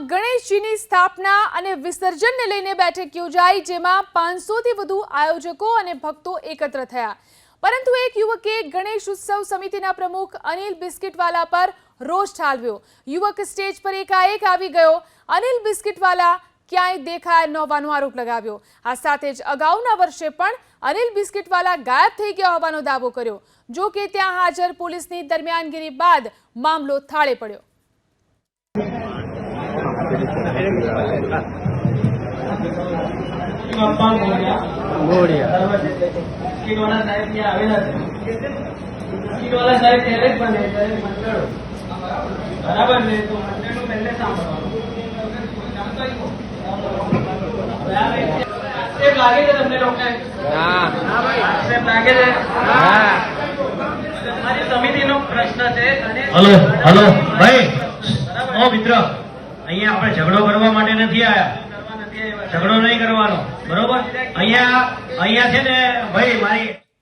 શહેરમાં ગણેશજીની સ્થાપના અને વિસર્જનને લઈને બેઠક યોજાઈ, જેમાં 500 થી વધુ આયોજકો અને ભક્તો એકત્ર થયા. પરંતુ એક યુવકે ગણેશ ઉત્સવ સમિતિના પ્રમુખ અનિલ બિસ્કિટવાલા પર રોષ ઠાલવ્યો. યુવક સ્ટેજ પર એકાએક આવી ગયો. અનિલ બિસ્કિટવાલા ક્યાંય દેખાયા ન હોવાનો આરોપ લગાવ્યો. આ સાથે જ અગાઉના વર્ષે પણ અનિલ બિસ્કિટવાલા ગાયબ થઈ ગયા હોવાનો દાવો કર્યો. જો કે ત્યાં હાજર પોલીસની દરમિયાનગીરી બાદ મામલો થાળે પડ્યો. હલો ભાઈ, ઓ મિત્ર, અહીંયા આપણે ઝઘડો કરવા માટે નથી આયા. ઝઘડો નહીં કરવાનો, બરોબર? અહીંયા છે ને ભાઈ, મારી